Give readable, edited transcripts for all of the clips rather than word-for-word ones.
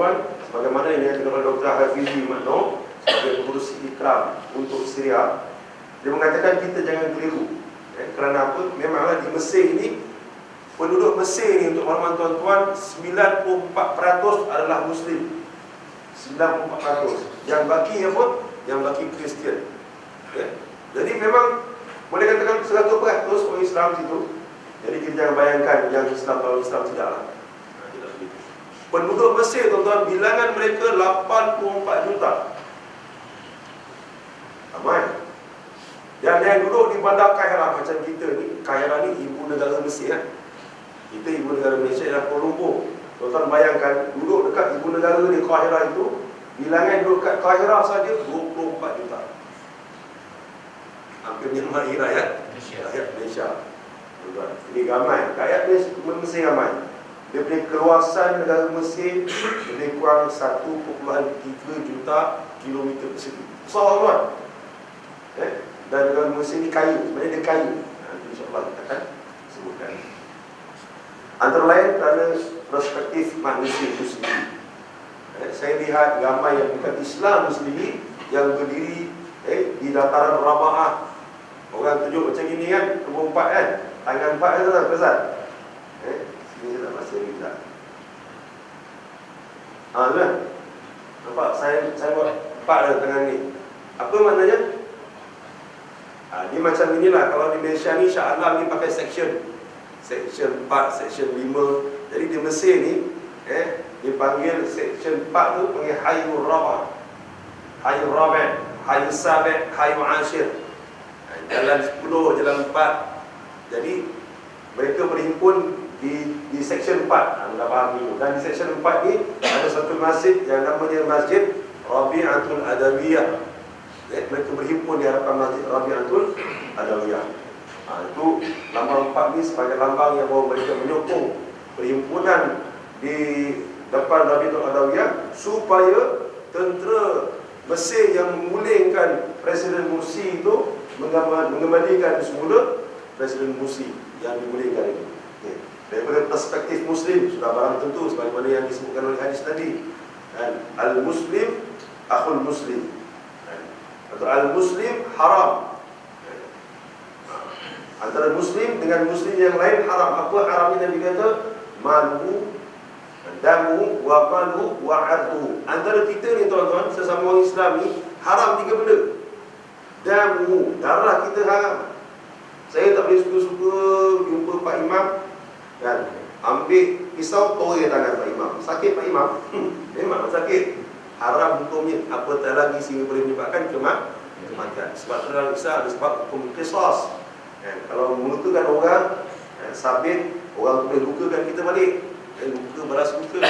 tuan-tuan, sebagaimana yang dinyatakan oleh Dr. Hafizi Makno sebagai pengurus Ikram untuk Syria, dia mengatakan kita jangan keliru. Kerana apa? Memanglah di Mesir ini, penduduk Mesir ini, untuk makluman tuan-tuan, 94% adalah Muslim. 94%. Yang baki apa? Yang baki Kristian. Jadi memang boleh katakan 100% orang Islam situ. Jadi kita jangan bayangkan yang Islam kalau Islam tidaklah. Penduduk Mesir, tuan-tuan, bilangan mereka 84 juta. Ramai. Dan yang duduk di bandar Kaihara macam kita ni, Kaihara ni ibu negara Mesir kan. Kita ibu negara Malaysia ialah Kuala Lumpur. Tuan-tuan bayangkan, duduk dekat ibu negara di Kaihara itu, bilangan duduk dekat Kaihara saja 24 juta. Hampir menyamai rakyat Malaysia. Tuan-tuan, ini ramai. Rakyat Mesir ramai. Daripada keluasan negara Mesir lebih kurang 1.3 juta kilometer persegi. Besar tuan. Dan negara Mesir ni kayu. Sebenarnya dia kayu. Nanti insyaAllah kita akan sebutkan. Antara lain kerana perspektif manusia itu sendiri. Saya lihat ramai yang bukan Islam sendiri yang berdiri di dataran Raba'ah. Orang tunjuk macam gini kan, nombor 4 kan, tangan 4 kan tuan, Ustaz? Sini saya tak masih lagi tak. Tuan, nampak saya buat 4 dah tangan ni. Apa maknanya? Dia macam inilah. Kalau di Malaysia ni Shah Alam ni pakai section 4, section 5. Jadi di Mesir ni dipanggil section 4 tu panggil Hayyur Rabah, Hayyur Rabi', Hayyur Sabi', Hayyur Ashir. Jalan 10, jalan 4. Jadi mereka berhimpun di section 4. Anda faham ni. Dan di section 4 ni ada satu masjid yang namanya Masjid Rabi'atul Adawiyah. Mereka berhimpun di hadapan Masjid Rabi'atul Adawiyah. Itu lambang 4 ni sebagai lambang yang bahawa mereka menyokong perhimpunan di depan Rabi'atul Adawiyah supaya tentera Mesir yang memulingkan Presiden Mursi itu mengembalikan semula Presiden Mursi yang dimulingkan itu. Daripada perspektif Muslim sudah barang tentu sebagaimana yang disebutkan oleh hadis tadi. Al-Muslim akhul Muslim, atau Al-Muslim haram. Antara Muslim dengan Muslim yang lain haram. Apa haramnya? Nabi kata malu, damu, wa malu, wa ardu. Antara kita ni tuan-tuan, sesama orang Islam ni, haram 3 benda. Damu, darah kita haram. Saya tak boleh suka-suka jumpa Pak Imam kan, ambil pisau toreh tangan Pak Imam. Sakit Pak Imam? Memang sakit. Haram hukumnya. Apatah lagi sehingga boleh menyebabkan kematian. Sebab dalam Islam ada sebab hukum qisas. Kalau mengutukan orang, sabit, orang boleh lukakan kita balik. Luka balas luka.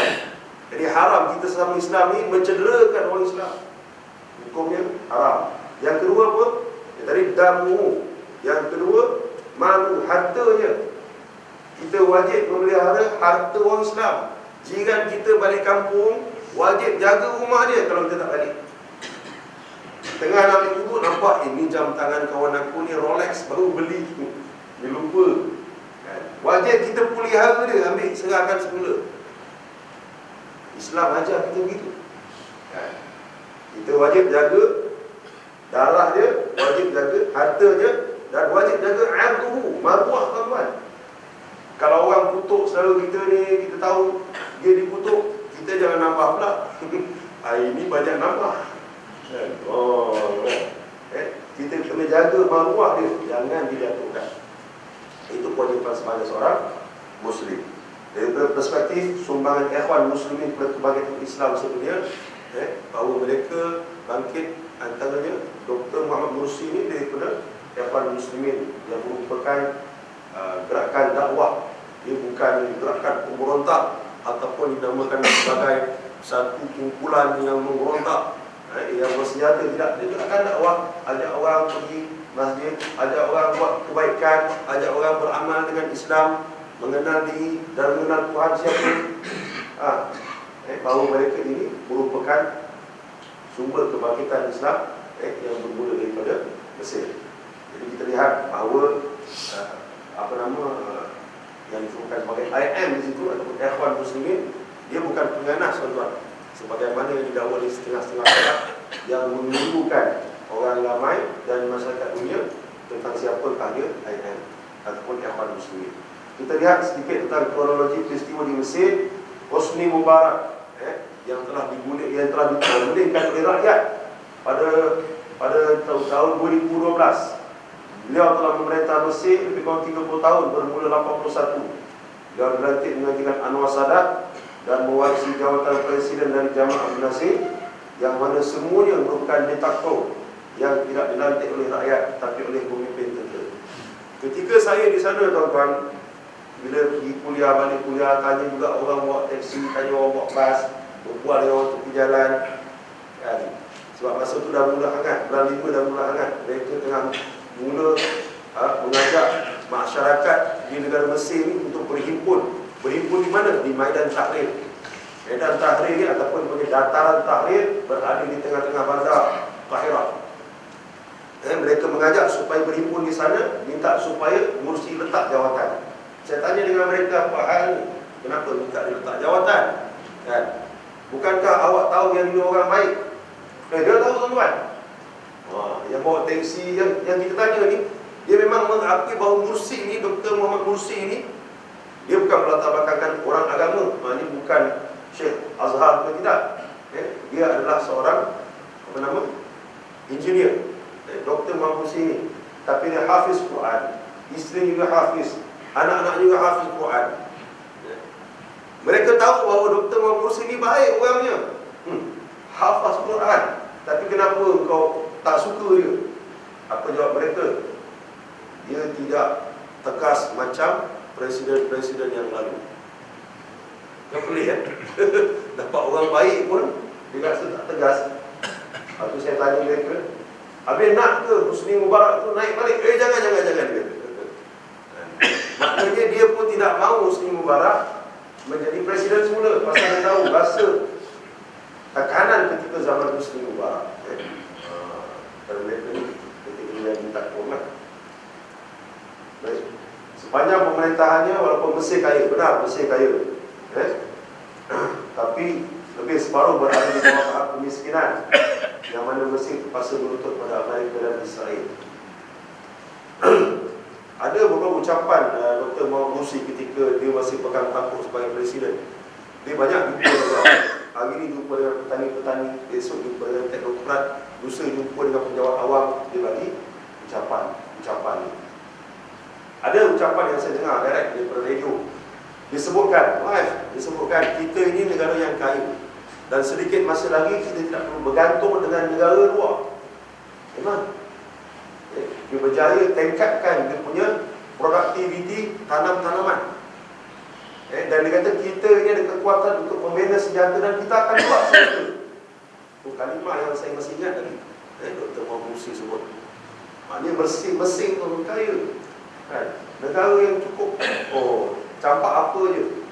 Jadi haram kita sesama Islam ni mencederakan orang Islam. Hukumnya haram. Yang kedua apa? Tadi damu. Yang kedua malu, hartanya. Kita wajib memelihara harta orang Islam. Jiran kita balik kampung, wajib jaga rumah dia kalau kita tak balik. Tengah nak ambil wuduk, nampak ini jam tangan kawan aku ni Rolex baru beli, dia lupa. Wajib kita pelihara dia, ambil serahkan semula. Islam ajar kita begitu. Kita wajib jaga darah dia, wajib jaga harta dia, dan wajib jaga arduhu, maruah tuan-tuan. Kalau orang kutuk selalu kita ni, kita tahu dia dikutuk, kita jangan nambah pula. Hari ni banyak nambah. Kita kena jaga maruah dia, jangan dijatuhkan. Itu kewajipan sebagai seorang Muslim. Dari perspektif sumbangan ikhwan muslimin kepada kebangkitan Islam sedunia, bahawa mereka bangkit, antaranya Dr. Muhammad Mursi ini daripada ikhwan muslimin yang merupakan gerakan dakwah. Dia bukan gerakan pemberontak ataupun dinamakan sebagai satu kumpulan yang memberontak, yang bersenjata. Tidak. Dia gerakan dakwah, ajak orang pergi masjid, ajak orang buat kebaikan, ajak orang beramal dengan Islam, mengenal diri dan mengenal Tuhan siapa. Bahawa mereka ini merupakan sumber kebangkitan Islam yang bermula daripada Mesir. Jadi kita lihat bahawa yang disebutkan sebagai IM di situ ataupun ikhwan muslimin, dia bukan pengganas tuan-tuan. sebagaimana yang didakwa di setengah-setengah pihak yang menunjukkan orang ramai dan masyarakat dunia tentang siapakah dia IM ataupun Ikhwan Muslimin. Kita lihat sedikit tentang kronologi peristiwa di Mesir. Hosni Mubarak yang telah digulingkan oleh rakyat pada tahun 2012. Beliau telah memerintah Mesir lebih kurang 30 tahun bermula 81. Beliau dilantik menggantikan Anwar Sadat dan mewarisi jawatan presiden dari Jamal Abdel Nasir, yang mana semuanya merupakan diktator yang tidak dilantik oleh rakyat tapi oleh pemimpin tentera. Ketika saya di sana, tuan-tuan, bila pergi kuliah, balik kuliah, tanya juga orang bawa taksi, tanya orang bawa bas, berbual dengan orang tepi jalan kan? Sebab masa tu dah mula hangat, bulan 5 dah mula hangat. Mereka tengah mula mengajak masyarakat di negara Mesir ni untuk berhimpun. Berhimpun di mana? Di Maidan Tahrir. Maidan Tahrir ni ataupun dipanggil Dataran Tahrir berada di tengah-tengah bandar Qahirah. Mereka mengajak supaya berhimpun di sana, minta supaya Mursi letak jawatan. Saya tanya dengan mereka, apa hal ni? Kenapa minta dia letak jawatan? Kan? Bukankah awak tahu yang ini orang baik? Dia tahu, tuan-tuan. Yang bawa taksi yang kita tanya ni, dia memang mengakui bahawa Mursi ni, Dr. Muhammad Mursi ni, dia bukan melatar belakangkan orang agama. Ini bukan Syekh Azhar ke tidak. Dia adalah seorang engineer. Dr. Muhammad Mursi ni, tapi dia hafiz Quran. Isteri juga hafiz, anak-anak juga hafiz Quran. Mereka tahu bahawa Dr. Muhammad Mursi ni baik orangnya, hafaz Quran. Tapi kenapa kau tak suka dia? Apa jawab mereka? Dia tidak tegas macam presiden-presiden yang lalu. Yang pelik kan? Dapat orang baik pun dia rasa tak tegas. Lepas tu saya tanya mereka, habis nak ke Husni Mubarak tu naik balik? Jangan dia. Maknanya dia pun tidak mahu Husni Mubarak menjadi presiden semula. Pasal dia tahu rasa tekanan ketika zaman Husni Mubarak. Kalau mereka ni ketika dia minta hormat. Baik. Sepanjang pemerintahannya, walaupun Mesir kaya, benar Mesir kaya, tapi lebih separuh berada di bawah tahap kemiskinan, yang mana Mesir terpaksa berlutut pada Amerika dan Israel. Ada beberapa ucapan Dr. Muhammad Mursi ketika dia masih pegang tampuk sebagai presiden. Dia banyak jumpa hari ini jumpa dengan petani-petani, besok jumpa dengan teknokrat, lusa jumpa dengan penjawat awam. Dia bagi ucapan ni. Ada ucapan yang saya dengar direct daripada radio. Disebutkan kita ini negara yang kaya, dan sedikit masa lagi kita tidak perlu bergantung dengan negara luar. Memang dia berjaya tingkatkan dia punya produktiviti tanam-tanaman. Dan dia kata kita ini ada kekuatan untuk membina senjata dan kita akan buat senjata. Itu kalimah yang saya masih ingat lagi. Dr. Muhammad Mursi sebut. Maknanya Mesir tu kaya. Negara yang cukup campak apa je.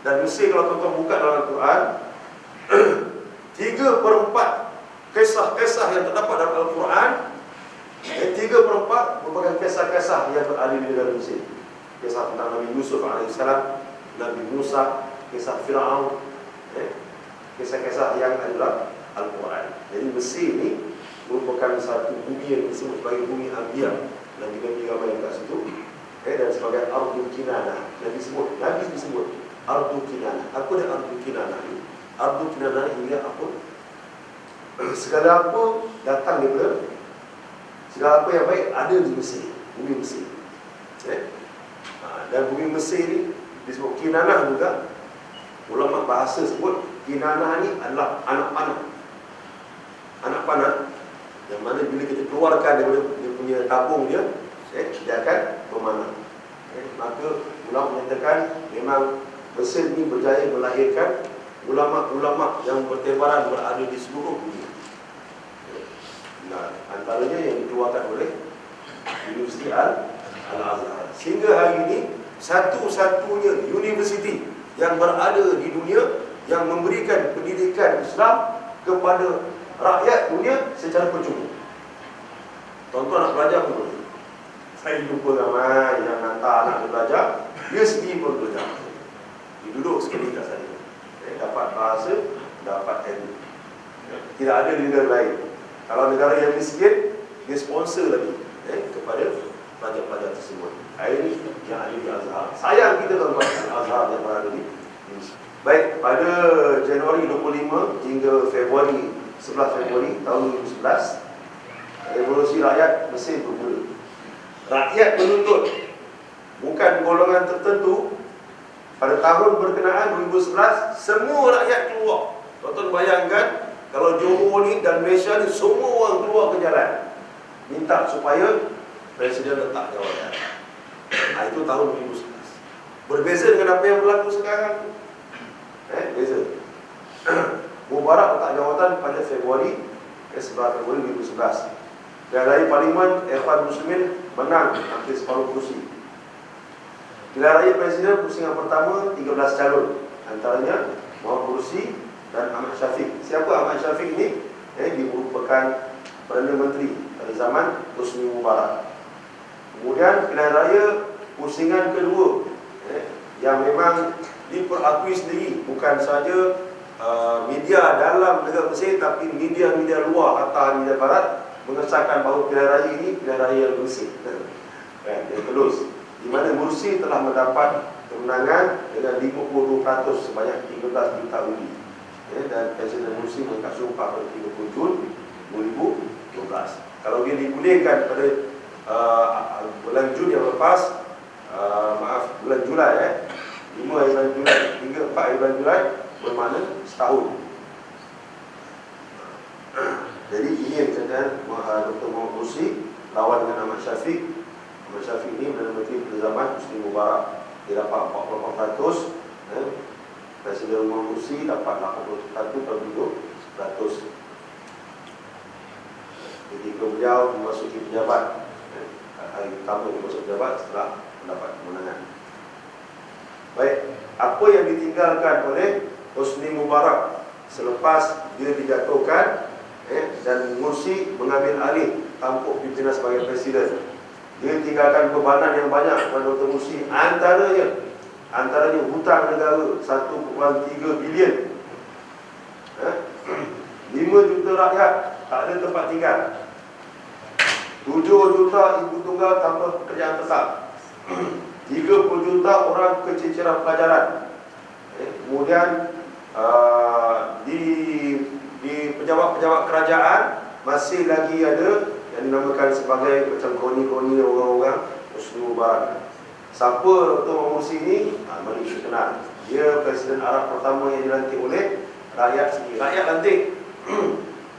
Dan Mesir kalau tuan-tuan buka dalam Al-Quran, 3/4 kisah-kisah yang terdapat dalam Al-Quran, 3/4 merupakan kisah-kisah yang berada di negara Mesir. Kisah tentang Nabi Yusuf AS, Nabi Musa, kisah Fir'aun, kisah-kisah yang adalah Al-Quran. Jadi Mesir ni merupakan satu bumi yang disebut sebagai bumi Anbiya. Nabi ramai yang kat situ. Dan sebagai Ardul Kinanah. Nabi disebut Ardul Kinanah. Apa dia Ardul Kinanah ni? Ardul Kinanah ini apa? Segala apa datang daripada, segala apa yang baik ada di Mesir, bumi Mesir. Dan bumi Mesir ni disebut Kinanah juga. Ulama bahasa sebut Kinanah ni adalah anak panah. Anak panah yang mana bila kita keluarkan daripada dia punya tabung dia akan memanah. Maka ulama menyatakan memang Mesir ni berjaya melahirkan ulama-ulama yang bertebaran berada di seluruh dunia. Antaranya yang dikeluarkan oleh Universiti Al-Azhar. Sehingga hari ini satu-satunya universiti yang berada di dunia yang memberikan pendidikan Islam kepada rakyat dunia secara percuma. Tuan-tuan nak belajar pun boleh. Saya jumpa ramai yang hantar anak dia belajar, dia sendiri pun belajar. Dia duduk sekali kat sana, dapat bahasa, dapat NU. Tidak ada di negara lain. Kalau negara yang miskin, dia sponsor lagi kepada pelajar-pelajar tersebut. Ini yang ada di Azhar. Sayang kita tuan-tuan Azhar yang berada di Indonesia. Baik, pada Januari 25 hingga Februari 11 Februari tahun 2011, revolusi rakyat Mesir bermula. Rakyat menuntut, bukan golongan tertentu. Pada tahun berkenaan 2011, semua rakyat keluar. Tuan-tuan bayangkan, kalau Johor ni dan Malaysia ni semua orang keluar ke jalan minta supaya Presiden letak jawatan. Itu tahun 2011. Berbeza dengan apa yang berlaku sekarang. Beza. Mubarak letak jawatan pada Februari 11 Februari 2011. Dan dari Parlimen, Ikhwan Muslimin menang hampir separuh kursi. Pilihan raya Presiden pusingan pertama 13 calon, antaranya Muhammad Mursi dan Ahmad Syafiq. Siapa Ahmad Syafiq ini? Dia merupakan Perdana Menteri pada zaman Hosni Mubarak. Kemudian pilihan raya pusingan kedua, yang memang diperakui sendiri, bukan saja media dalam negara Mesir, tapi media-media luar atau media barat mengesahkan bahawa pilihan raya ini pilihan raya yang bersih, yang tulus, di mana Mursi telah mendapat kemenangan dengan 52% sebanyak 13 juta undi. Dan Presiden Mursi mengangkat sumpah pada 30 Jun 2012. Kalau dia dipulihkan pada bulan Jun yang lepas, bulan Julai 5 bulan Julai hingga 4 bulan Julai, bermakna setahun. Jadi ini yang dikatakan Dr. Muhammad Mursi lawan dengan Ahmad Syafiq. Ahmad Syafiq ini Perdana Menteri pada zaman Hosni Mubarak. Dia dapat 48%, Presiden Muhammad Mursi dapat 81.2%. Ketika beliau memasuki pejabat, hari pertama dia masuk pejabat setelah mendapat kemenangan. Baik, apa yang ditinggalkan oleh Hosni Mubarak selepas dia dijatuhkan dan Mursi mengambil alih tampuk pimpinan sebagai presiden? Dia tinggalkan bebanan yang banyak kepada Dr. Mursi, antaranya hutang negara 1.3 bilion, 5 juta rakyat tak ada tempat tinggal, 7 juta ibu tunggal tanpa pekerjaan tetap, 30 juta orang keciciran pelajaran. Kemudian di pejabat-pejabat kerajaan masih lagi ada yang dinamakan sebagai macam kroni-kroni orang-orang Hosni Mubarak. Siapa Dr. Muhammad Mursi ini? Mari kita kenal. Dia Presiden Arab pertama yang dilantik oleh rakyat sendiri. Rakyat lantik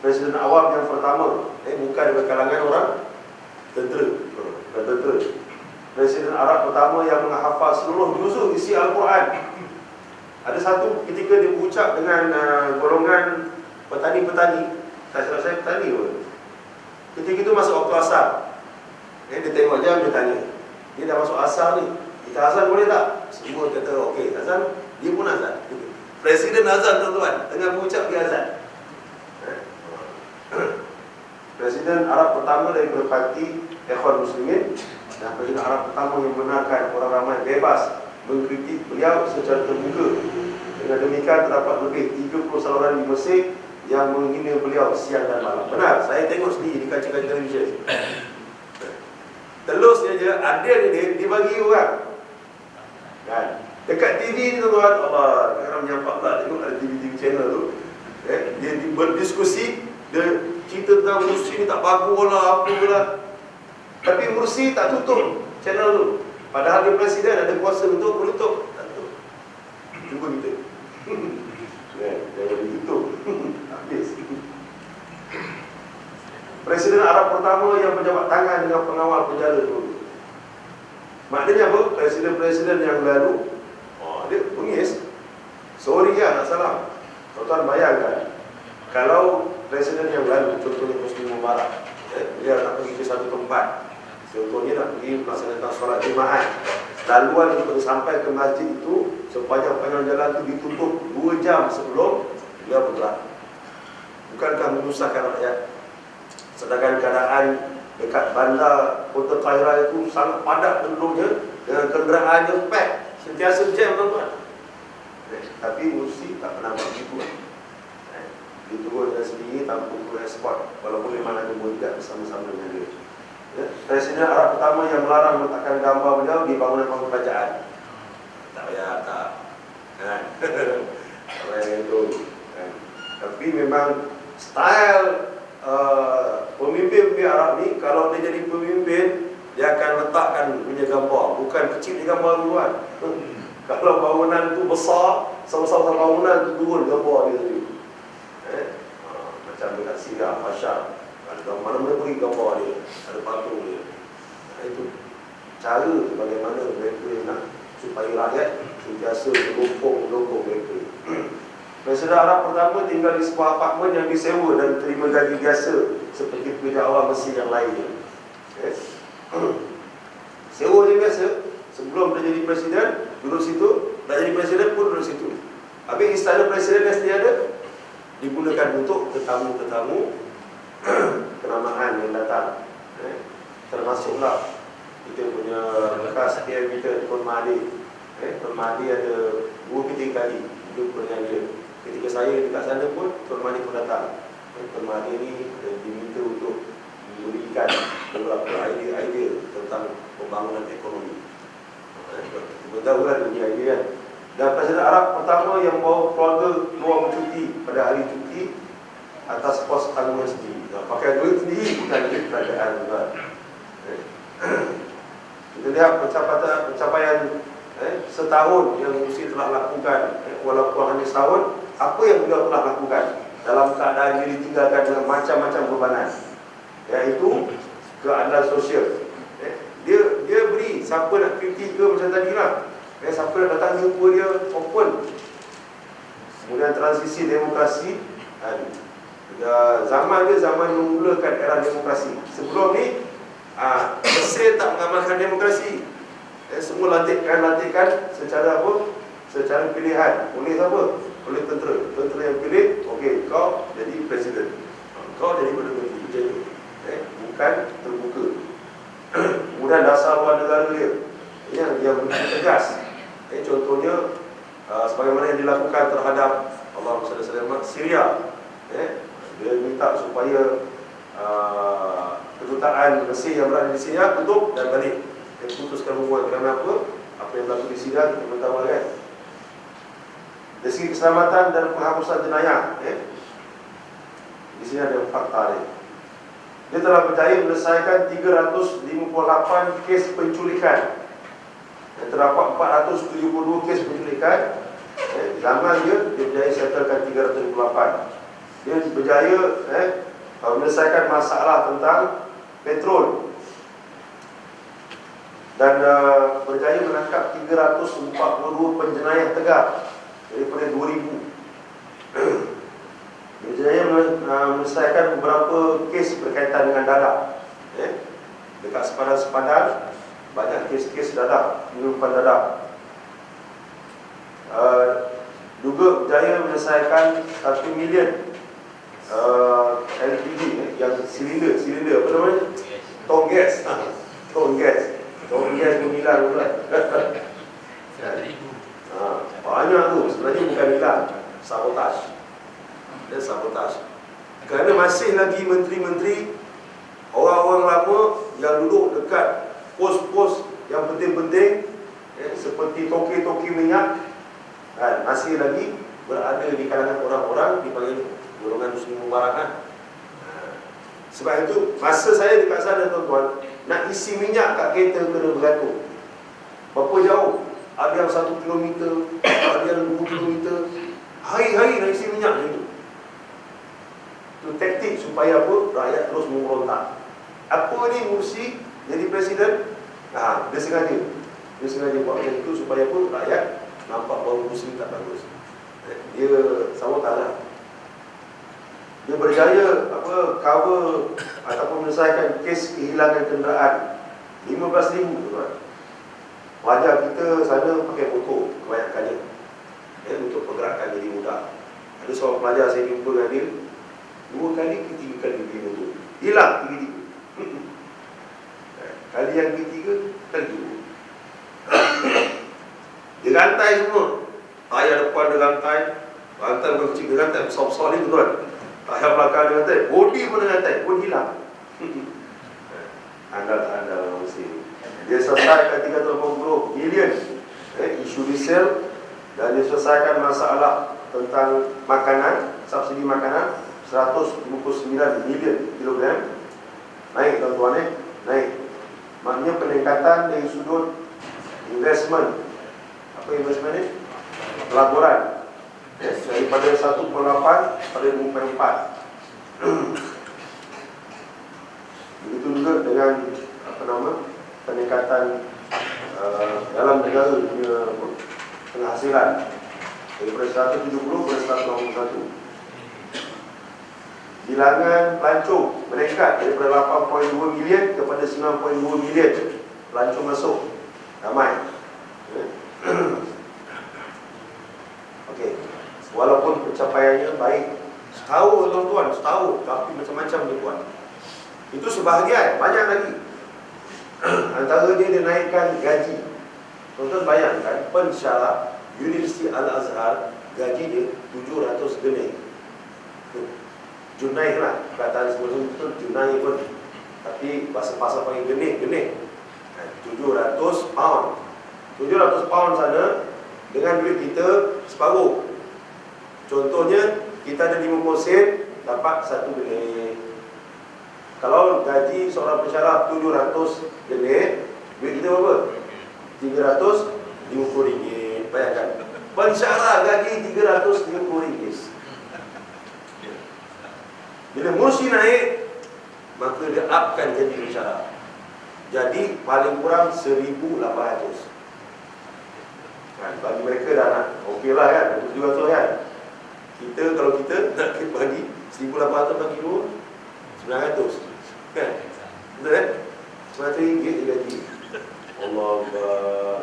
Presiden awam yang pertama, bukan dari kalangan orang tentera. Presiden Arab pertama yang menghafal seluruh juzuk isi Al-Quran. Ada satu ketika dia berucap dengan golongan petani-petani, tak silap saya petani pun. Ketika itu masuk waktu asar, dia tengok jam, dia tanya, dia dah masuk asar ni, kita azan boleh tak? Semua kata okey, azan. Dia pun azan. Presiden azan, tuan-tuan, tengah berucap dia azan. Presiden Arab pertama daripada parti Ikhwan Muslimin, dan Presiden Arab pertama yang membenarkan orang ramai bebas mengkritik beliau secara terbuka. Dengan demikian terdapat lebih 30 saluran di Mesir yang menghina beliau siang dan malam. Benar, saya tengok sendiri di kaca-kaca televisyen. Telusnya je, adil dia dibagi orang. Kan? Dekat TV ni tuan-tuan, Allah, kadang menyampak tak tengok ada TV channel tu. Dia berdiskusi, dia cerita tentang Mursi ni tak bagus lah, apa lah. Tapi Mursi tak tutup channel tu. Padahal dia presiden, ada kuasa untuk menutup. Tak tutup. Cuba kita. Jangan ditutup. Habis. Presiden Arab pertama yang berjabat tangan dengan pengawal penjara tu. Maknanya apa? Presiden-presiden yang lalu, dia bengis. Sorry ya, nak salam. Tuan-tuan bayangkan, kalau presiden yang lalu, contohnya Hosni Mubarak, dia nak pergi ke satu tempat, contohnya nak pergi melaksanakan solat Jumaat, laluan untuk sampai ke masjid itu, sepanjang-panjang jalan itu ditutup 2 jam sebelum dia bergerak. Bukankah menyusahkan rakyat? Sedangkan keadaan dekat bandar Kota Kahirah itu sangat padat penduduknya, dengan kenderaannya pack, sentiasa jam, tuan-tuan. Tapi Mursi tak pernah begitu. dalam buku ekspor, walaupun memang ada tidak bersama-sama dengan dia. Ya. Presiden Arab pertama yang melarang meletakkan gambar beliau di bangunan kerajaan. Tak payah, tak. Kan? Tak payah itu. Kan? Tapi memang style pemimpin Arab ni, kalau dia jadi pemimpin, dia akan letakkan punya gambar, bukan kecil di gambar luar. Kalau bangunan tu besar, sama-sama bangunan tu turun gambar dia tadi. Macam dekat Syria, Fashar, ada mana-mana pergi gambar dia, ada patung dia. Itu cara bagaimana mereka nak supaya rakyat sentiasa mendukung mereka. Presiden Arab pertama tinggal di sebuah apartmen yang disewa dan terima gaji biasa seperti pekerja awam Mesir yang lainnya. Sewa je biasa. Sebelum dia jadi presiden, duduk situ. Dah jadi presiden pun duduk situ. Habis istana presiden yang sedia ada digunakan untuk tetamu-tetamu kenamaan yang datang. Termasuklah kita punya bekas PM kita, Tuan Mahathir. Tuan Mahathir ada 2-3 kali jumpa dengan dia. Ketika saya dekat sana pun, Tuan Mahathir pun datang. Tuan Mahathir ni diminta untuk memberikan beberapa idea tentang pembangunan ekonomi. Kita tahu lah dunia idea kan. Dan Presiden Arab pertama yang bawa keluarga keluar bercuti pada hari cuti atas pos tanggungan sendiri. Pakai duit sendiri, bukan duit kerajaan juga. Kita lihat pencapaian setahun yang Musi telah lakukan, walaupun hanya setahun. Apa yang beliau telah lakukan dalam keadaan dia ditinggalkan dengan macam-macam bebanan, iaitu keadilan sosial. Dia beri, siapa nak kritik ke macam tadi lah, siapa nak datang jumpa dia open. Kemudian transisi demokrasi, zaman dia zaman memulakan era demokrasi. Sebelum ni Mesir tak mengamalkan demokrasi. Semua lantikan secara apa? Secara pilihan. Oleh siapa? Oleh tentera. Tentera yang pilih, okey, kau jadi presiden, kau jadi Perdana Menteri. Bukan terbuka. Kemudian dasar luar negara dia yang begitu tegas. Contohnya sebagaimana yang dilakukan terhadap Allahumma salli ala Syria. Dia minta supaya kedutaan Mesir yang berada di Syria tutup dan balik. Dia putuskan hubungan. Kerana apa? Apa yang berlaku di Syria kita belum tahu kan. Dari segi keselamatan dan penghapusan jenayah, di sini ada fakta dia. Dia telah berjaya menyelesaikan 358 kes penculikan. Terdapat 472 kes penculikan. Zaman dia berjaya settlekan 328. Dia berjaya menyelesaikan masalah tentang petrol. Dan berjaya menangkap 342 penjenayah tegar daripada 2000. Berjaya menyelesaikan beberapa kes berkaitan dengan dadah. Dekat sepadan-sepadan banyak kes-kes dadah, penyelundupan dadah. Juga berjaya menyelesaikan 1 million LPG yang silinder apa namanya? Tong gas. Tong gas menghilang pula. Banyak tu sebenarnya bukan hilang, sabotaj. Dan sabotaj. Kerana masih lagi menteri-menteri, orang-orang lama yang duduk dekat pos-pos yang penting-penting, seperti toki-toki minyak, masih lagi berada di kalangan orang-orang dipanggil golongan Muslim Mubarak. Sebab itu masa saya dekat sana tuan-tuan, nak isi minyak kat kereta kena bergantung. Berapa jauh? Ada yang 1 kilometer, ada yang 2 kilometer. Hari-hari nak isi minyak macam itu. Itu taktik supaya apa? Rakyat terus memberontak. Apa ni Mursi jadi presiden? Dia sengaja. Dia sengaja buat macam itu supaya apa? Rakyat nampak bahawa Mursi tak bagus. Dia sabotaj lah. Dia berjaya cover ataupun menyelesaikan kes kehilangan kenderaan 15,000 tuan. Pelajar kita sana pakai motor kebanyakannya, untuk pergerakan jadi mudah. Ada seorang pelajar saya jumpa dengan dia 2 kali ke 3 kali beli motor, hilang tiga-tiga. Kali yang ketiga, kali kedua dia rantai semua. Tayar depan dia rantai. Rantai bukan kecil, dia rantai besar-besar ni tuan. Tayar belakang dengan attack, body pun dengan attack, pun hilang. Andal orang Mesir. Dia selesaikan 380 bilion isu resale, dan dia selesaikan masalah tentang makanan, subsidi makanan 159 milion kilogram. Naik tuan-tuan, naik. Maknanya peningkatan dari sudut investment. Apa investment ni? Pelaburan. Daripada 1.8 pada 2.4. Begitu juga dengan peningkatan dalam negara punya penghasilan daripada 170 ke 181. Bilangan pelancong meningkat daripada 8.2 milion kepada 9.2 milion pelancong masuk. Ramai. Okey. Walaupun pencapaiannya baik, setahun tuan-tuan, setahun, tapi macam-macam dia buat. Itu sebahagian, banyak lagi. Antara dia naikkan gaji. Tuan-tuan bayangkan, pensyarah Universiti Al-Azhar gaji dia 700 genei. Junai lah, perkataan sebelum itu junai pun, tapi bahasa panggil genei. 700 pound. 700 pound sana dengan duit kita separuh. Contohnya kita ada 50 sen, dapat 1 genei. Kalau gaji seorang pensyarah 700 genei, duit kita berapa? 350 ringgit. Bayangkan, pensyarah gaji 350 ringgit. Bila mursi naik, maka dia upkan gaji pensyarah. Jadi paling kurang 1,800. Bagi mereka dah nak okey lah kan, 700 kan. Kalau kita nak bagi 1,800 bagi 2, 900 kan? Betul kan? 900 ringgit dia gaji. Allah Akbar.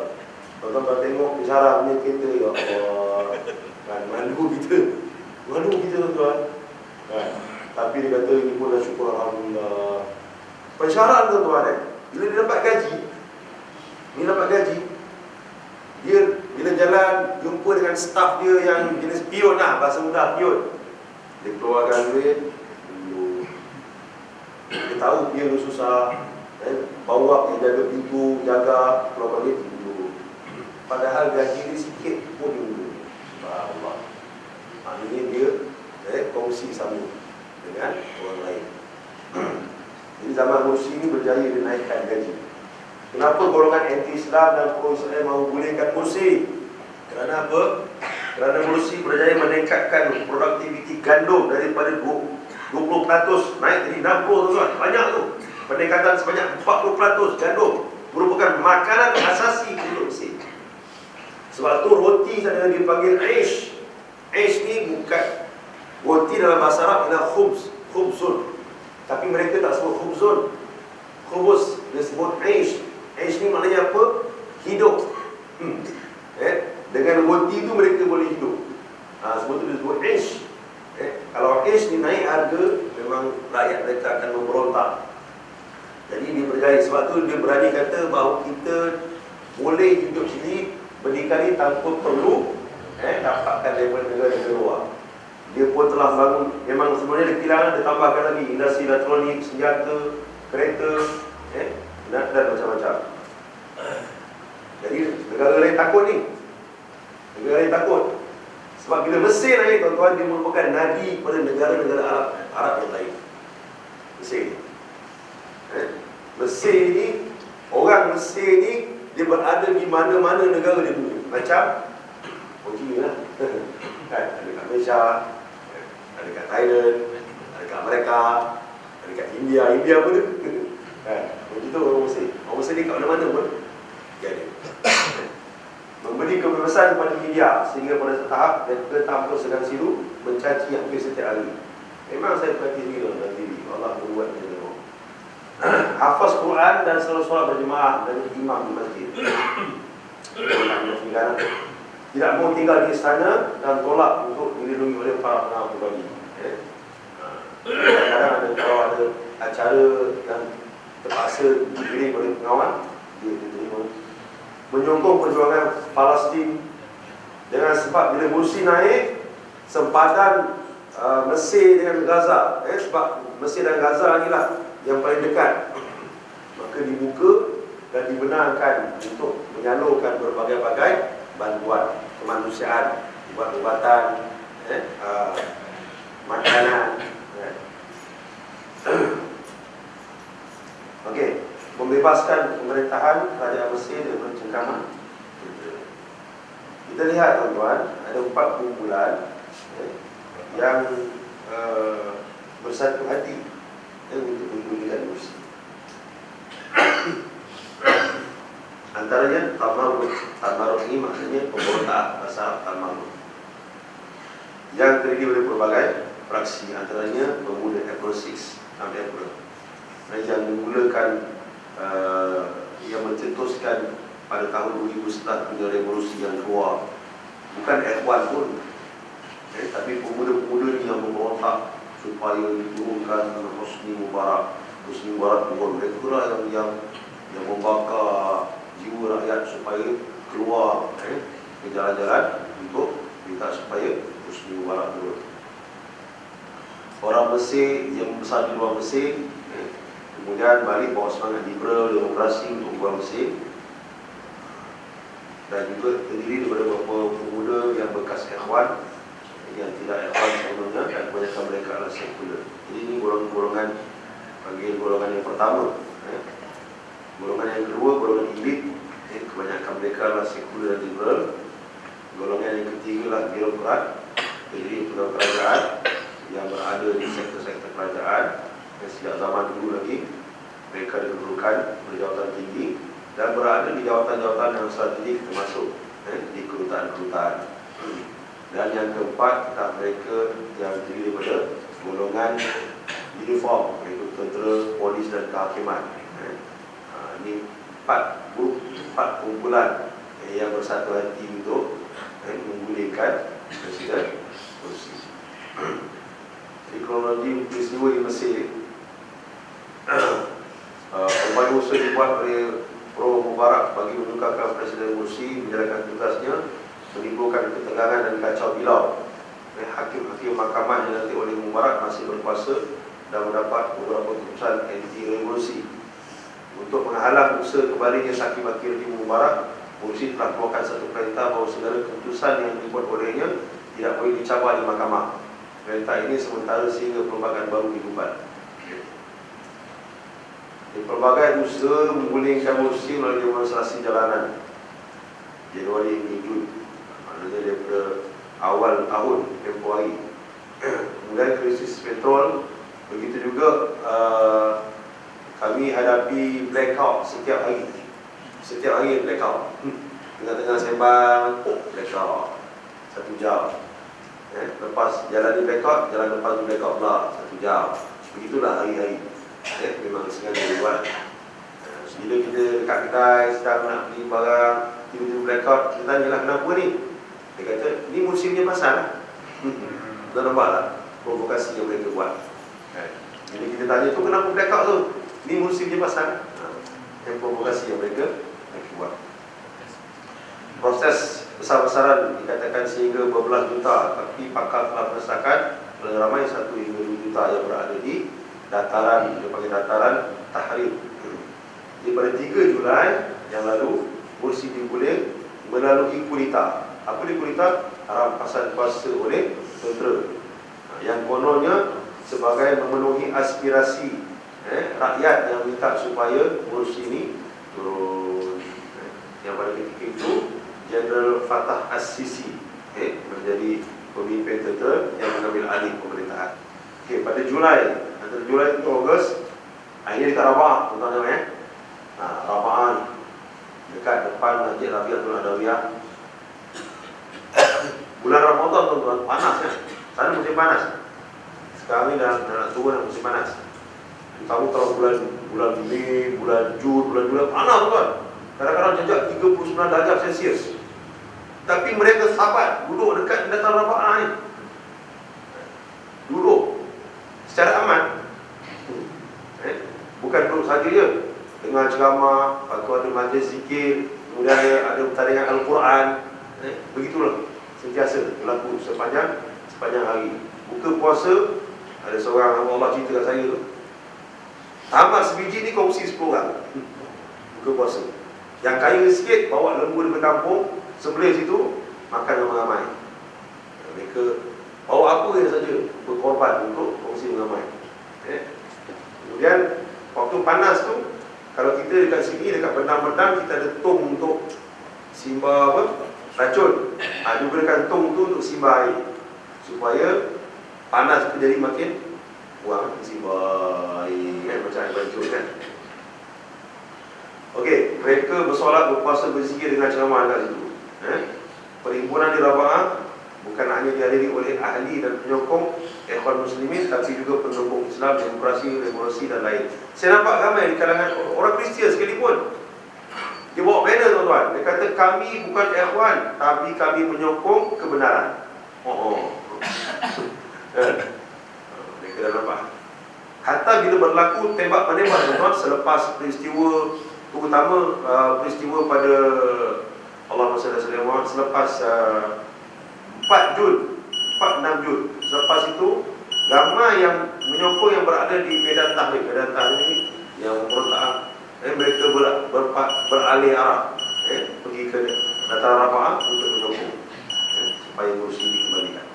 Tuan-tuan tengok pensyarah punya kereta, ya Allah kan, malu kita tuan-tuan kan. Tapi dia kata ini pun dah syukur Alhamdulillah. Pensyarah tuan-tuan bila dia dapat gaji, dia bila jalan jumpa dengan staf dia yang jenis pion lah, bahasa mudah pion. Dia keluarkan duit dulu. Dia tahu pion tu susah, bawa dia jaga pintu, jaga keluarkan duit dulu. Padahal gaji dia sikit pun dulu. Allah. Maknanya dia kongsi sama dengan orang lain. Jadi zaman Mursi ini berjaya dinaikkan gaji. Kenapa golongan anti-Islam dan pro-Islam mahu bolehkan Mursi? Kerana apa? Kerana Mursi berjaya meningkatkan produktiviti gandum daripada 20% naik jadi 60%, tuan. Banyak tu. Peningkatan sebanyak 40% gandum merupakan makanan asasi penduduk Mesir. Sebab tu roti sana dipanggil aish. Aish ni bukan roti, dalam bahasa Arab ialah khubzun. Tapi mereka tak sebut khubzun, khubuz, dia sebut aish. Aish ni maknanya apa? Hidup. Dengan roti tu mereka boleh hidup. Sebab tu dia sebut aish. Kalau aish ni naik harga, memang rakyat mereka akan memberontak. Jadi dia berjaya. Sebab tu dia berani kata bahawa kita boleh hidup sendiri berdikari tanpa perlu dapatkan daripada negara-negara luar. Dia pun telah bangun, memang sebenarnya dia kilangan, dia tambahkan lagi industri elektronik, senjata, kereta, dan macam-macam. Jadi negara lain takut ni. Negara lain takut. Sebab bila Mesir naik, tuan-tuan, dia merupakan nadi pada negara-negara Arab yang lain. Mesir. Mesir ni, orang Mesir ni, dia berada di mana-mana negara di dunia. Macam China lah. Kan? Ada kat Malaysia, ada kat Thailand, ada kat Amerika, ada kat India. India pun ada. Kan? Begitu orang Mesir. Orang Mesir ni kat mana-mana pun dia ada. Memberi kebebasan kepada media sehingga pada satu tahap mereka tanpa segan silu mencaci hampir setiap hari. Memang saya perhati diri dalam diri. Allah berbuat macam tu. Hafaz Quran dan selalu solat berjemaah dan imam di masjid. Tidak mahu tinggal di istana dan tolak untuk dilindungi oleh para pengawal pribadi. Kadang-kadang kalau ada acara yang terpaksa diberi oleh pengawal, dia terima. Menyokong perjuangan Palestin dengan sebab bila Mursi naik, sempadan Mesir dengan Gaza, sebab Mesir dan Gaza inilah yang paling dekat, maka dibuka dan dibenarkan untuk menyalurkan berbagai-bagai bantuan kemanusiaan, ubat-ubatan, makanan. Okey, membebaskan pemerintahan kerajaan Mesir daripada cengkaman. Kita lihat tuan-tuan, ada 40 bulan yang bersatu hati untuk menggulingkan Mursi. Antaranya Tamarruk. Tamarruk ini maksudnya pemberontak, bahasa Tamarruk, yang terdiri dari berbagai fraksi, antaranya pemuda April 6 sampai April, yang memulakan yang mencetuskan pada tahun 2000 setelah punya revolusi yang keluar. Bukan Ikhwan pun, tapi pemuda-pemuda ni yang memberontak supaya diturunkan Hosni Mubarak. Hosni Mubarak turun, mereka lah yang membakar jiwa rakyat supaya keluar ke jalan-jalan untuk minta supaya Hosni Mubarak turun. Orang Mesir yang besar di luar Mesir kemudian balik bawa semangat liberal demokrasi untuk luar Mesir, dan juga terdiri daripada beberapa pemuda yang bekas Ikhwan, yang tidak Ikhwan sebenarnya, dan kebanyakan mereka adalah sekular. Jadi ini golongan-golongan, panggil golongan yang pertama. Golongan yang kedua, golongan elit, kebanyakan mereka adalah sekular dan liberal. Golongan yang ketiga adalah birokrat, jadi pegawai kerajaan yang berada di sektor-sektor kerajaan. Sejak zaman dulu lagi mereka diperlukan berjawatan tinggi dan berada di jawatan-jawatan yang strategik, termasuk di kedutaan-kedutaan. Dan yang keempat, mereka yang terdiri daripada golongan uniform, iaitu tentera, polis dan kehakiman. Ini empat kumpulan yang bersatu hati untuk menggulingkan Presiden Mursi. Di kronologi peristiwa di Mesir, berbagai usaha dibuat oleh Pro Mubarak bagi menukarkan Presiden Mursi menjalankan tugasnya, menimbulkan ketegangan dan kacau bilau. Hakim-hakim mahkamah yang dilantik oleh Mubarak masih berkuasa dan mendapat beberapa keputusan anti-revolusi. Untuk menghalang usaha kembalinya Saki-Maki rejim Mubarak, Mursi telah keluarkan satu perintah bahawa segala keputusan yang dibuat olehnya tidak boleh dicabar di mahkamah. Perintah ini sementara sehingga perlembagaan baru dibuat. Di pelbagai usaha menggulingkan Mursi melalui demonstrasi jalanan Januari hingga Jun, maknanya daripada awal tahun Februari. Kemudian krisis petrol, begitu juga kami hadapi blackout setiap hari. Setiap hari blackout. Tengah-tengah sembang, blackout 1 jam. Lepas jalan di blackout, jalan lepas di blackout pula 1 jam. Begitulah hari-hari. Memang sengaja dibuat. Bila kita dekat kedai sedang nak beli barang, tiba-tiba blackout, kita tanyalah kenapa ni. Dia kata, ni musimnya pasal. Dah nampak tak provokasi yang mereka buat. Bila kita tanya tu kenapa blackout tu, ni musimnya pasal. Yang provokasi yang mereka buat. Proses besar-besaran dikatakan sehingga berbelas juta, tapi pakar telah merasakan paling ramai 1 hingga 2 juta yang berada di dataran, dipanggil dataran Tahrir. Jadi pada 3 Julai yang lalu, Mursi diguling melalui kudeta. Apa di kudeta? Rampasan kuasa oleh tentera, yang kononnya sebagai memenuhi aspirasi rakyat yang minta supaya Mursi ini turun. Yang pada ketika itu Jeneral Fatah As-Sisi menjadi pemimpin tentera yang mengambil alih pemerintahan. Pada Julai, antara Julai ke Ogos, ini dekat Rabah, tuan-tuan Rabah ni dekat depan Masjid Rabi' Abdul Adawiyah. Bulan Ramadan tuan-tuan, panas kan? Sana musim panas. Sekarang ni dah nak turun musim panas. Kamu kalau bulan Mei, bulan Jun, bulan Julai panas tuan. Kadang-kadang jejak 39 darjah Celsius. Tapi mereka sahabat duduk dekat dataran Rabah ni. Duduk secara aman. Bukan duduk saja je, dengar ceramah, lepas tu ada majlis zikir, kemudian ada pertandingan Al-Quran. Begitulah sentiasa berlaku sepanjang hari. buka puasa, ada seorang Allah cerita kat saya tu, tamat sebiji ni kongsi 10 orang buka puasa. Yang kaya sikit bawa lembu dari kampung, sebelah situ makan ramai-ramai. Mereka bawa apa saja berkorban untuk kongsi ramai. Kemudian waktu panas tu, kalau kita dekat sini, dekat Padang-Padang, kita ada tong untuk simba apa? Racun. Digunakan tong tu untuk simba air, supaya panas tu jadi makin kurang, simba air kan, macam air banjir kan. Okey, mereka bersolat, berpuasa, berzikir dengan ceramah kat situ. Perhimpunan di Raba'ah bukan hanya dihadiri oleh ahli dan penyokong ikhwan muslimin, tapi juga penyokong Islam, demokrasi, revolusi dan lain. Saya nampak ramai di kalangan orang Kristian sekalipun. Dia bawa banner tuan-tuan. Dia kata kami bukan ikhwan, tapi kami menyokong kebenaran. Mereka dah nampak. Hatta bila berlaku tembak-menembak tuan-tuan, selepas peristiwa, terutama peristiwa pada Allahumma salli ala sayyidina Muhammad, selepas 4 Jun, 4-6 Jun, selepas itu ramai yang menyokong yang berada di medan tahrir. Medan tahrir ini yang memberontak, mereka beralih arah, pergi ke dataran Raba'ah untuk menyokong, supaya Mursi dikembalikan.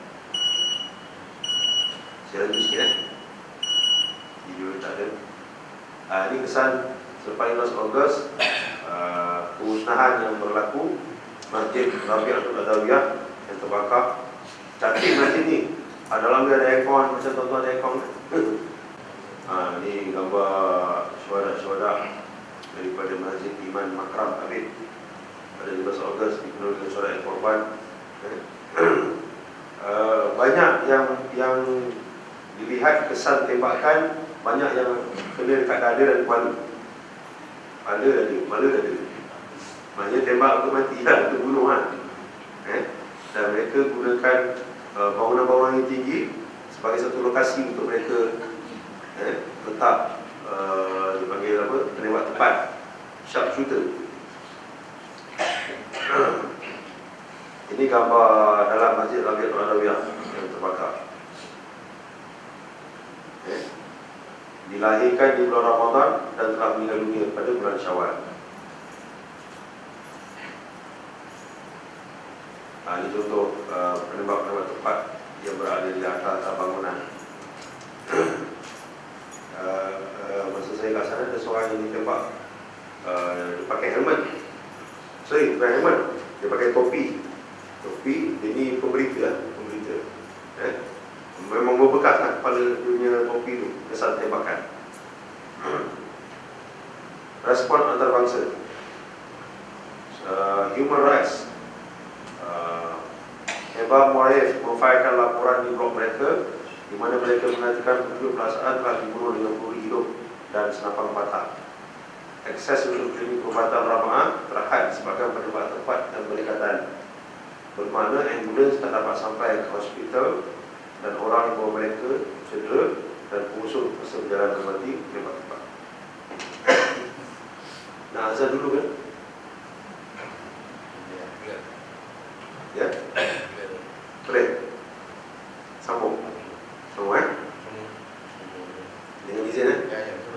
Saya lanjut sikit video tak ada. Ini kesan selepas 15 Ogos, kemusnahan yang berlaku Masjid Rabi'atul Adawiyah yang terbakar. Cantik masjid ni. Dalam dia ada aircon, macam tuan-tuan ada aircon. Ni gambar syuhada-syuhada daripada Masjid Iman Makram Habib pada 15 Ogos dipenuhi dengan syuhada korban. Banyak yang dilihat kesan tembakan, banyak yang kena dekat dada dan kepala. Kepala dada. Maksudnya tembak untuk mati lah, untuk bunuh lah. Dan mereka gunakan bangunan-bangunan yang tinggi sebagai satu lokasi untuk mereka letak dipanggil apa, penembak tepat, sharpshooter. Ini gambar dalam Masjid Rabi'atul Adawiyah yang terbakar. Dilahirkan di bulan Ramadan dan telah meninggal dunia pada bulan Syawal. Ini contoh penembak-penembak tepat yang berada di atas bangunan. Masa saya kat sana, ada seorang yang ditembak, dia pakai helmet. Bukan helmet, dia pakai topi. Dia ni pemberita. Memang berbekas lah kepala dunia topi tu, kesan tembakan. Respon antarabangsa, human rights. Eba Moraif memfailkan laporan di blog mereka, di mana mereka mengatakan penduduk pelaksanaan telah dibunuh dengan peluru hidup dan senapan patah. Akses untuk klinik perubatan Raba'ah terhad disebabkan penembak tepat dan berdekatan, bermakna ambulans tak dapat sampai ke hospital dan orang yang bawa mereka cedera dan pengusul masa berjalan mati penembak tepat. Nak azan dulu kan? Ya? Boleh? Sambung? Dengan izin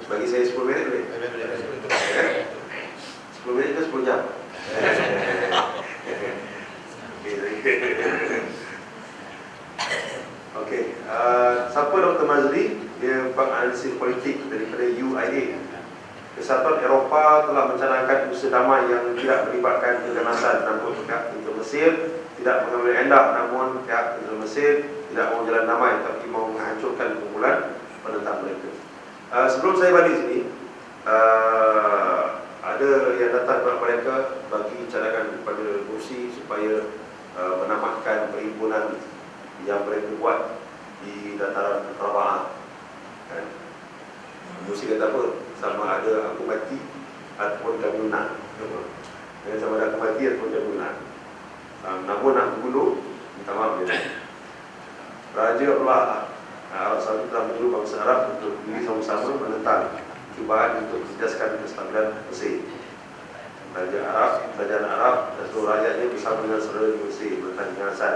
bagi saya 10 minit boleh? 10 minit ke 10 jam? Okey, siapa Dr. Mazli? Dia penganalisis politik daripada UIA. Kesatuan Eropah telah mencanangkan usaha damai yang tidak melibatkan keganasan, namun pihak Tentera Mesir tidak mengambil endah, namun pihak Tentera Mesir tidak mahu jalan damai, tapi mahu menghancurkan kumpulan penentang mereka. Sebelum saya balik sini, ada yang datang kepada mereka bagi cadangan kepada Mursi supaya menamatkan perhimpunan yang mereka buat di dataran Raba'ah. Mursi kata apa? Sama ada aku mati ataupun kamu nak. Sama ada aku mati ataupun kamu nak. Namun nak bunuh, minta maaf dia. Raja Allah Arab Saudi telah menyuruh bangsa Arab untuk berdiri sama-sama menentang cubaan untuk menjejaskan kestabilan Mesir. Raja Arab, kerajaan Arab dan seluruh rakyatnya bersama dengan saudara di Mesir menentang keganasan.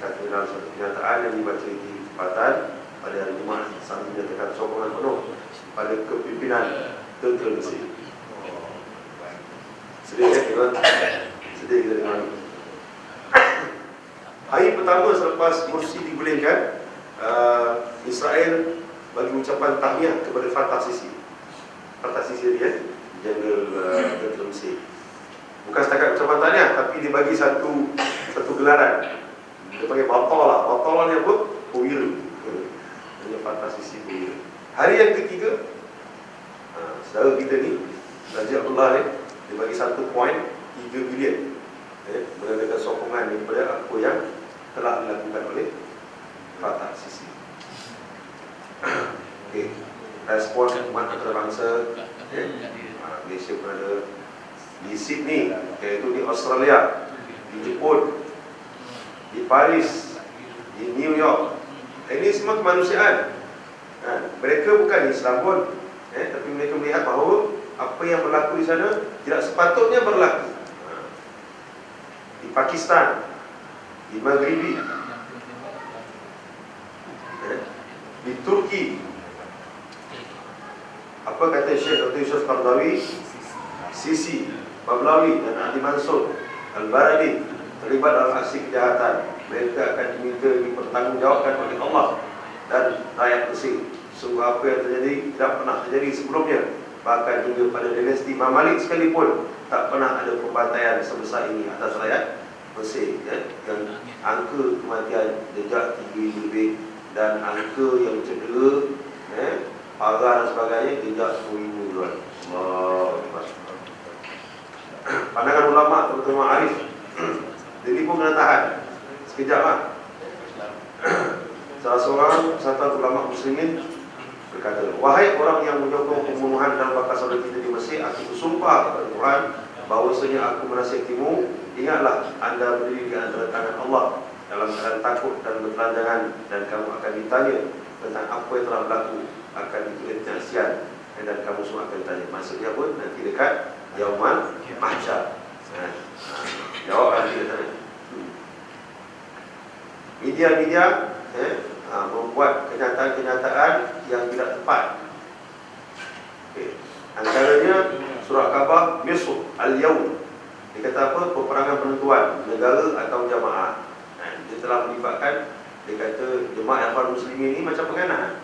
Kata dalam satu kenyataan yang dibaca di kesempatan pada hari Jumaat sambil menyatakan sokongan penuh pada kepimpinan Tentera Mesir. Sedih ya, tuan? Sedih kita dengar. Hari pertama selepas Morsi digulingkan, Israel bagi ucapan tahniah kepada Fatah Sisi. Fatah Sisi dia, Jeneral Tentera Mesir. Bukan setakat ucapan tahniah, tapi dia bagi satu gelaran. Dia panggil batalah. Batalah ni apa? Perwira. Dia Fatah Sisi perwira. Hari yang ketiga, saudara kita ni, Raja Abdullah ni, dia bagi 1.3 bilion menandakan sokongan daripada apa yang telah dilakukan oleh Fatah Sisi. Okay. Respon umat antarabangsa, Malaysia pun ada, di Sydney, iaitu di Australia, di Jepun, di Paris, di New York. Ini semua kemanusiaan. Mereka bukan Islam pun, tapi mereka melihat bahawa apa yang berlaku di sana tidak sepatutnya berlaku. Di Pakistan, di Maghribi, di Turki. Apa kata Syekh Dr. Yusuf Qaradawi? Sisi, Bablawi dan Adi Mansur Al-Baradi terlibat dalam aksi kejahatan. Mereka akan diminta dipertanggungjawabkan oleh Allah dan rakyat Mesir. Sungguh apa yang terjadi tidak pernah terjadi sebelumnya. Bahkan hingga pada dinasti Mamalik sekalipun tak pernah ada pembantaian sebesar ini atas rakyat Mesir. Dan angka kematian jejak 3,000 lebih dan angka yang cedera, parah dan sebagainya jejak 10,000 tuan. Pandangan ulama terutama Arif, dia pun kena tahan sekejap lah. Salah seorang persatuan ulama muslimin berkata, wahai orang yang menyokong pembunuhan dan bakar saudara kita di Mesir, aku bersumpah kepada Tuhan bahawasanya aku menasihatimu, ingatlah anda berdiri di antara tangan Allah dalam keadaan takut dan bertelanjangan, dan kamu akan ditanya tentang apa yang telah berlaku, akan ditulis penyaksian, dan kamu semua akan ditanya. Maksudnya pun nanti dekat Yaumal Mahsyar. Jawab nanti ditanya. Media-media membuat kenyataan-kenyataan yang tidak tepat. Antaranya surah Khabar Misr Al-Yawm. Dia kata apa? Peperangan penentuan negara atau jamaah. Dia telah melibatkan, dia kata jemaah Ikhwan Muslimin ini macam penganas.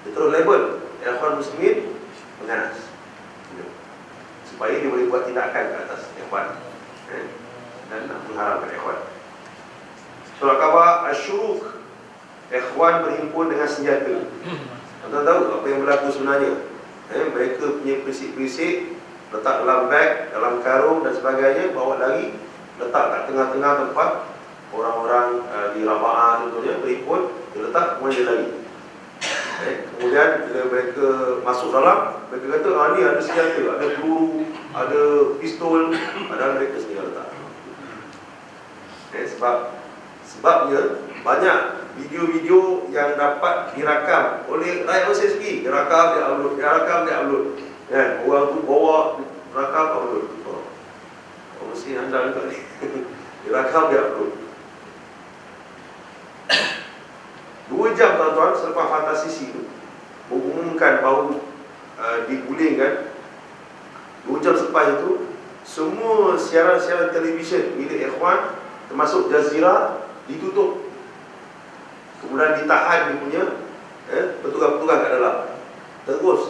Dia terus label Ikhwan Muslimin penganas, supaya dia boleh buat tindakan ke atas Ikhwan dan nak mengharapkan Ikhwan. Surah Khabar Asy-Syuruk, Ikhwan berhimpun dengan senjata. Anda tahu apa yang berlaku sebenarnya? Mereka punya perisik-perisik letak dalam beg, dalam karung dan sebagainya, bawa lari, letak kat tengah-tengah tempat orang-orang di Raba'ah contohnya berhimpun, dia letak, kemudian dia lari. Kemudian bila mereka masuk dalam, mereka kata, ni ada senjata, ada peluru, ada pistol, padahal mereka sendiri letak. Sebabnya banyak video-video yang dapat dirakam oleh rakyat Mesir sendiri. Dia rakam, dia upload, orang tu bawa, rakam, upload. Orang Mesir anda juga ni. Dia rakam, dia upload. 2 jam tuan-tuan selepas Fatah Sisi itu mengumumkan bahawa digulingkan, 2 jam selepas itu semua siaran-siaran televisyen milik Ikhwan termasuk Jazeera ditutup. Kemudian ditahan dia punya petugas-petugas kat dalam. Terus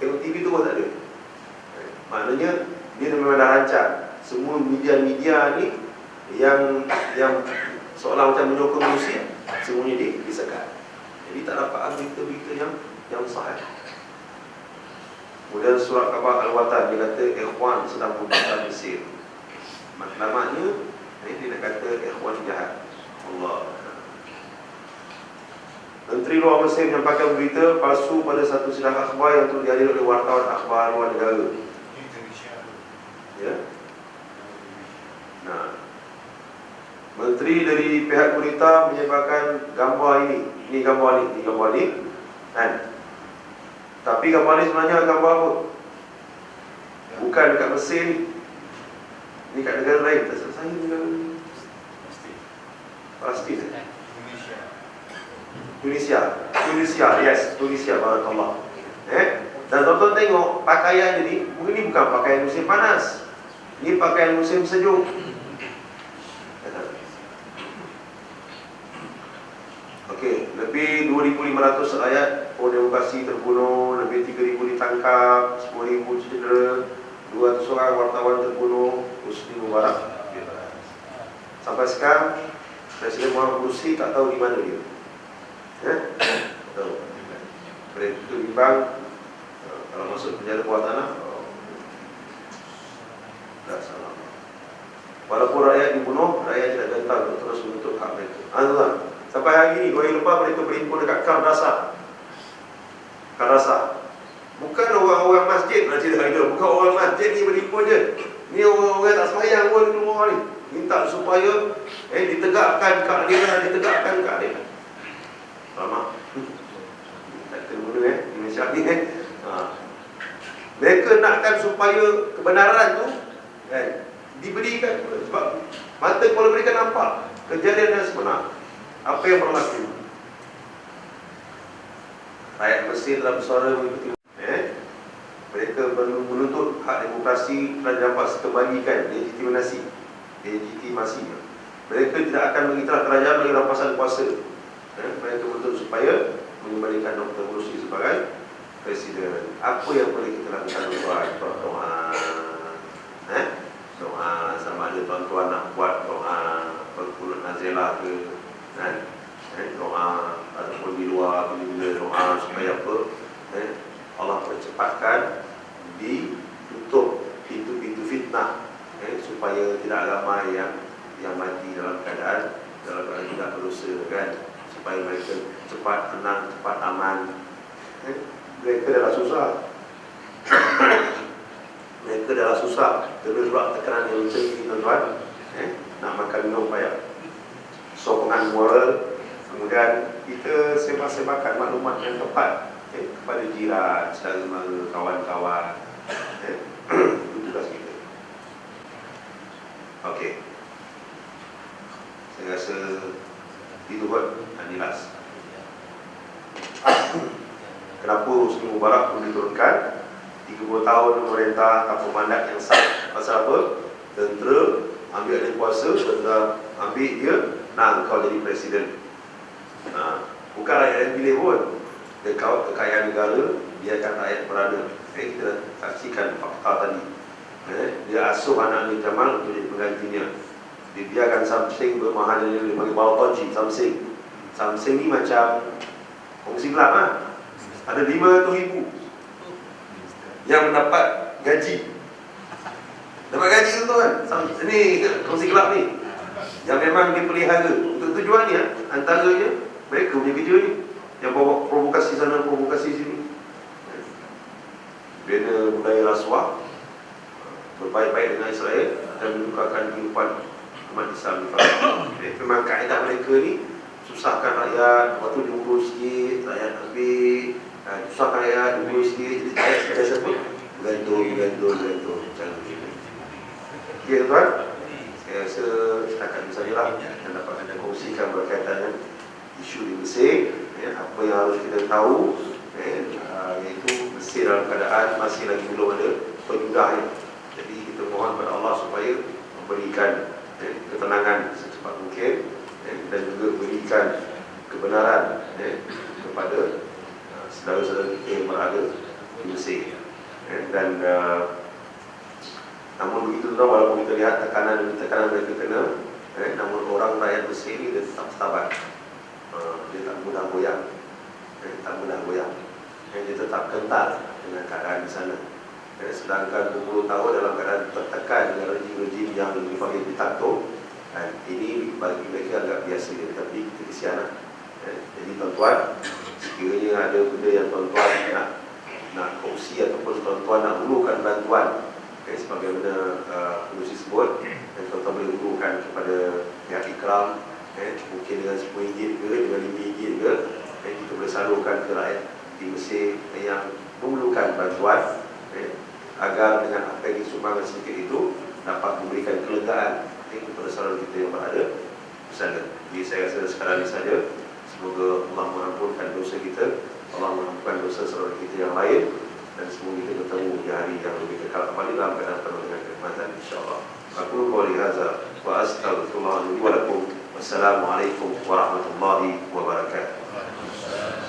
tengok TV terus tak ada. Maknanya dia memang dah rancang. Semua media-media ni yang seolah macam menyokong Mesir, semuanya disekat. Jadi tak dapat berita-berita yang sahih. Kemudian surah Khabar Al-Watan, dia kata Ikhwan sedang membakar Mesir. Maknanya dia nak kata Ikhwan jahat. Allah. Menteri Luar Mesir menyampaikan berita palsu pada satu sidang akhbar yang turut dihadiri oleh wartawan akhbar luar negara. Ya. Menteri dari pihak berita menyebarkan gambar ini. Ini gambar ni. Kan? Tapi gambar ni sebenarnya gambar apa? Bukan dekat Mesir ni. Ini kat negara lain. Tak saya negara ni. Palestin. Tunisia, barakallah. Dan tonton tengok pakaian ini bukan pakaian musim panas. Ini pakaian musim sejuk. Okey, lebih 2,500 rakyat pro demokrasi terbunuh, lebih 3,000 ditangkap, 10,000 cedera, 200 orang wartawan terbunuh. Husni Mubarak. Sampai sekarang Presiden Muhammad Mursi tak tahu di mana dia. Tahu. Mereka bimbang kalau masuk penjara bawah tanah. Tak salah. Walaupun rakyat dibunuh, rakyat tidak gentar untuk terus menuntut hak mereka. Tuan, sampai hari ini 2 hari lepas mereka berhimpun dekat Kardasah. Bukan orang-orang masjid nak cerita itu. Bukan orang masjid ni berhimpun je. Ni orang-orang tak sembahyang pun keluar ni. Minta supaya ditegakkan keadilan. Faham? Tak terbunuh di Malaysia ni Mereka nakkan supaya kebenaran tu diberikan, sebab mata kepala mereka nampak kejadian yang sebenar, apa yang berlaku. Rakyat Mesir dalam suara mengikuti mereka menuntut hak demokrasi dan dapat kembalikan legitimasi. Mereka tidak akan mengiktiraf kerajaan bagi rampasan kuasa. Mereka menuntut supaya mengembalikan Dr. Mursi sebagai presiden. Apa yang boleh kita lakukan? Doa sama ada tuan-tuan nak buat doa berkulut nazilah ke, doa ataupun di luar bila doa supaya apa, Allah percepatkan ditutup pintu-pintu fitnah, supaya tidak ramai yang mati dalam keadaan tidak berdosa, supaya mereka cepat tenang, cepat aman. Mereka dah susah. Mereka dah susah. Terus pula tekanan yang macam ini, tuan-tuan. Nak makan minum payah. Sokongan moral. Kemudian kita sebar-sebarkan maklumat yang tepat kepada jiran, saudara, kawan-kawan. Itu tugas kita. Okey. Saya rasa itu buat Anilas. Kenapa Husni Mubarak pun diturunkan 30 tahun memerintah tanpa mandat yang sah? Pasal apa? Tentera ambil alih kuasa, tentera ambil dia, kau jadi presiden. Bukan rakyat yang pilih pun. Kekayaan negara, biarkan rakyat berada. Kita saksikan fakta tadi. Dia asuh anak Ali Jamal untuk jadi penggantinya. Dia biarkan Samsing bermahal, dia panggil Baltoji, Samsing ni macam kongsi gelap. Ada 500,000 yang mendapat gaji. Dapat gaji tu kan? Ini kongsi gelap ni yang memang dipelihara untuk tujuan ni. Antaranya mereka punya kerja ni, yang bawa provokasi sana, provokasi sini, bina budaya rasuah, berbaik-baik dengan Israel dan menukarkan kehidupan umat Islam. Memang kaedah mereka ni susahkan rakyat, waktu dia urus sikit, rakyat ambil, susahkan rakyat, urus sikit, jadi rakyat sekadar sebut gantung macam ni. Okay, tuan, saya rasa setakat ini sajalah yang dapat anda kongsikan berkaitan dengan isu di Mesir. Apa yang harus kita tahu, iaitu Mesir dalam keadaan masih lagi belum ada penjudahnya. Jadi kita mohon kepada Allah supaya memberikan ketenangan secepat mungkin, dan juga berikan kebenaran kepada saudara-saudara kita yang berada di Mesir. Dan namun begitu, walaupun kita lihat tekanan mereka kena, namun orang rakyat Mesir ini dia tetap sabar. Dia tak mudah goyang. Dia tetap kental dengan keadaan di sana. Sedangkan 20 tahun dalam keadaan tertekan dengan rejim-rejim yang dipanggil diktator, ini bagi mereka agak biasa, tetapi kita kesian. Jadi tuan-tuan, sekiranya ada benda yang tuan-tuan nak kongsi ataupun tuan-tuan nak hulukan bantuan, sebagaimana pengurusi sebut, tuan-tuan boleh hulukan kepada pihak Ikram, mungkin dengan RM10 ke, dengan RM5 ke, kita boleh salurkan ke rakyat di Mesir yang memerlukan bantuan, agar dengan apa yang disumbangan sedikit itu dapat memberikan kelegaan kepada saudara kita yang berada di sana. Jadi saya rasa sekarang ini saja. Semoga Allah mengampunkan dosa kita, Allah mengampunkan dosa saudara kita yang lain, dan semoga kita bertemu di hari yang lebih kekal kembali dalam keadaan penuh dengan kenikmatan insya-Allah. Aku qouli hadza wa astaghfirullah li wa lakum. Wassalamualaikum warahmatullahi wabarakatuh.